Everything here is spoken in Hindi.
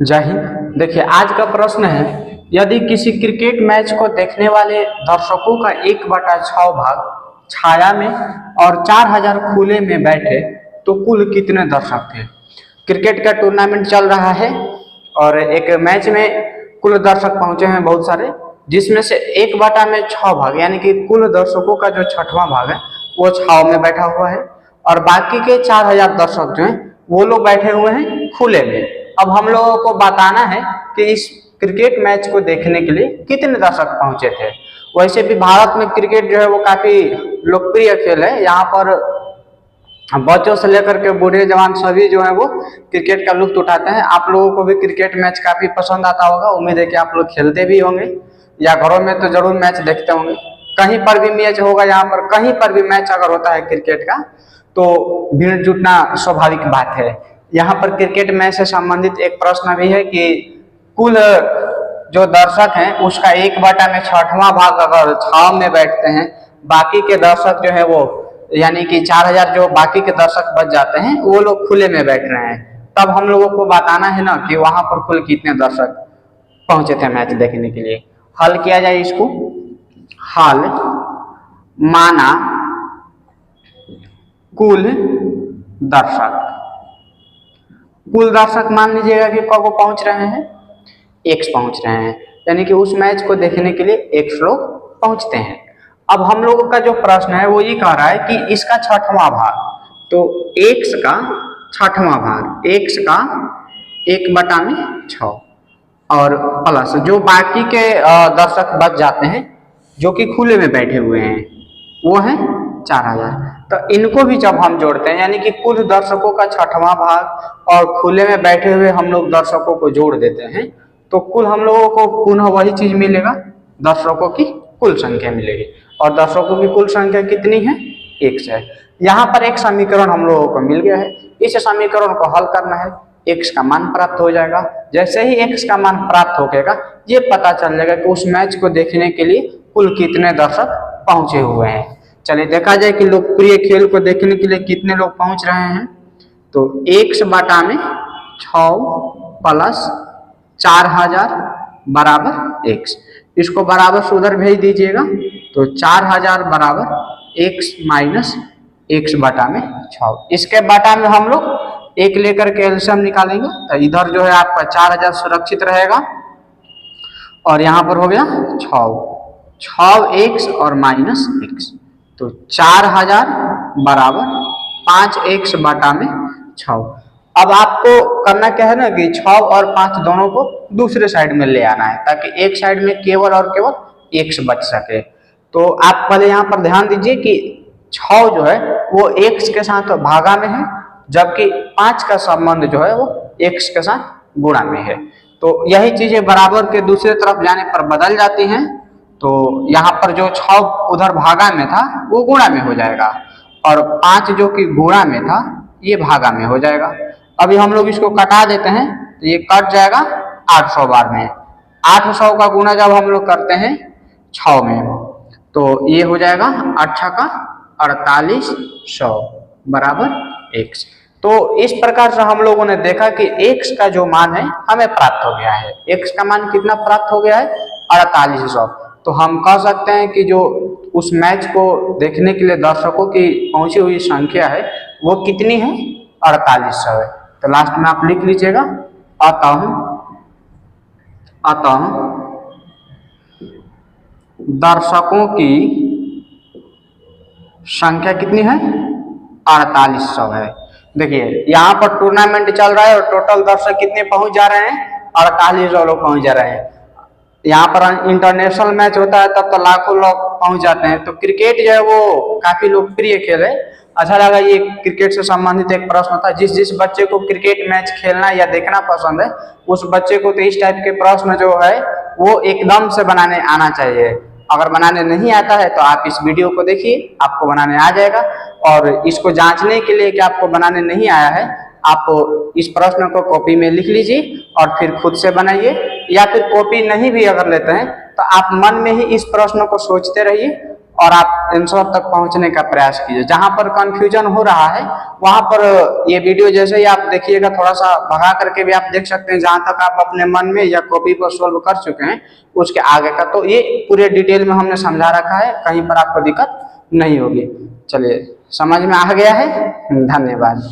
जय हिंद। देखिए आज का प्रश्न है, यदि किसी क्रिकेट मैच को देखने वाले दर्शकों का 1/6 भाग छाया में और 4000 खुले में बैठे तो कुल कितने दर्शक थे। क्रिकेट का टूर्नामेंट चल रहा है और एक मैच में कुल दर्शक पहुंचे हैं बहुत सारे, जिसमें से 1/6 भाग यानी कि कुल दर्शकों का जो 6वां भाग है वो छाव में बैठा हुआ है और बाकी के 4000 दर्शक जो हैं वो लोग बैठे हुए हैं खुले में। अब हम लोगों को बताना है कि इस क्रिकेट मैच को देखने के लिए कितने दर्शक पहुंचे थे। वैसे भी भारत में क्रिकेट जो है वो काफी लोकप्रिय खेल है। यहाँ पर बच्चों से लेकर के बूढ़े जवान सभी जो है वो क्रिकेट का लुत्फ उठाते हैं। आप लोगों को भी क्रिकेट मैच काफी पसंद आता होगा। उम्मीद है कि आप लोग खेलते भी होंगे या घरों में तो जरूर मैच देखते होंगे। कहीं पर भी मैच होगा, यहाँ पर कहीं पर भी मैच अगर होता है क्रिकेट का तो भीड़ जुटना स्वाभाविक बात है। यहाँ पर क्रिकेट मैच से संबंधित एक प्रश्न भी है कि कुल जो दर्शक हैं उसका 1/6वां भाग अगर छाव में बैठते हैं, बाकी के दर्शक जो है वो यानी कि 4000 जो बाकी के दर्शक बच जाते हैं वो लोग खुले में बैठ रहे हैं। तब हम लोगों को बताना है ना कि वहां पर कुल कितने दर्शक पहुंचे थे मैच देखने के लिए। हल किया जाए इसको। हल माना कुल दर्शक मान लीजिएगा कि कब पहुंच रहे हैं, x पहुंच रहे हैं, यानी कि उस मैच को देखने के लिए x लोग पहुंचते हैं। अब हम लोगों का जो प्रश्न है वो ये कह रहा है कि इसका 6वां भाग, तो x का 6वां भाग, x का 1/6 और प्लस जो बाकी के दर्शक बच जाते हैं जो कि खुले में बैठे हुए हैं वो है 4000। तो इनको भी जब हम जोड़ते हैं यानी कि कुल दर्शकों का 6वां भाग और खुले में बैठे हुए हम लोग दर्शकों को जोड़ देते हैं तो कुल हम लोगों को पुनः वही चीज मिलेगा, दर्शकों की कुल संख्या मिलेगी। और दर्शकों की कुल संख्या कितनी है, 1 है। यहाँ पर एक समीकरण हम लोगों को मिल गया है। इस समीकरण को हल करना है, x का मान प्राप्त हो जाएगा। जैसे ही x का मान प्राप्त होगा ये पता चल जाएगा कि उस मैच को देखने के लिए कुल कितने दर्शक पहुंचे हुए हैं। चलिए देखा जाए कि लोकप्रिय खेल को देखने के लिए कितने लोग पहुंच रहे हैं। तो 1/6 प्लस 4000 बराबर x, इसको बराबर से उधर भेज दीजिएगा तो 4000 बराबर x माइनस x/6। इसके बटा में हम लोग एक लेकर के एलसीएम निकालेंगे तो इधर जो है आपका 4000 सुरक्षित रहेगा और यहाँ पर हो गया 6x और माइनस x, तो 4000 बराबर 5x/6। अब आपको करना क्या है ना कि 6 और 5 दोनों को दूसरे साइड में ले आना है ताकि एक साइड में केवल और केवल x बच सके। तो आप पहले यहाँ पर ध्यान दीजिए कि 6 जो है वो x के साथ भागा में है, जबकि 5 का संबंध जो है वो x के साथ गुणा में है। तो यही चीजें बराबर के दूसरे तरफ जाने पर बदल जाती हैं। तो यहाँ पर जो 6 उधर भागा में था वो गुणा में हो जाएगा और 5 जो कि गुणा में था ये भागा में हो जाएगा। अभी हम लोग इसको कटा देते हैं तो ये कट जाएगा 800 बार में। 800 का गुणा जब हम लोग करते हैं 6 में तो ये हो जाएगा 8 का 4800 बराबर x। तो इस प्रकार से हम लोगों ने देखा कि x का जो मान है हमें प्राप्त हो गया है। x का मान कितना प्राप्त हो गया है, 4800। तो हम कह सकते हैं कि जो उस मैच को देखने के लिए दर्शकों की पहुंची हुई संख्या है वो कितनी है, 4800 है। तो लास्ट में आप लिख लीजिएगा, अतः दर्शकों की संख्या कितनी है, 4800 है। देखिए यहाँ पर टूर्नामेंट चल रहा है और टोटल दर्शक कितने पहुंच जा रहे हैं, 4800 लोग पहुंच जा रहे हैं। यहाँ पर इंटरनेशनल मैच होता है तब तो लाखों लोग पहुंच जाते हैं। तो क्रिकेट जो है वो काफी लोकप्रिय खेल है। अच्छा लगा ये क्रिकेट से संबंधित एक प्रश्न था। जिस बच्चे को क्रिकेट मैच खेलना या देखना पसंद है उस बच्चे को तो इस टाइप के प्रश्न जो है वो एकदम से बनाने आना चाहिए। अगर बनाने नहीं आता है तो आप इस वीडियो को देखिए, आपको बनाने आ जाएगा। और इसको जांचने के लिए कि आपको बनाने नहीं आया है, आप इस प्रश्न को कॉपी में लिख लीजिए और फिर खुद से बनाइए, या फिर कॉपी नहीं भी अगर लेते हैं तो आप मन में ही इस प्रश्न को सोचते रहिए और आप आंसर तक पहुंचने का प्रयास कीजिए। जहां पर कंफ्यूजन हो रहा है वहां पर ये वीडियो जैसे ही आप देखिएगा थोड़ा सा भगा करके भी आप देख सकते हैं, जहां तक आप अपने मन में या कॉपी पर सोल्व कर चुके हैं उसके आगे का तो ये पूरे डिटेल में हमने समझा रखा है, कहीं पर आपको दिक्कत नहीं होगी। चलिए समझ में आ गया है, धन्यवाद।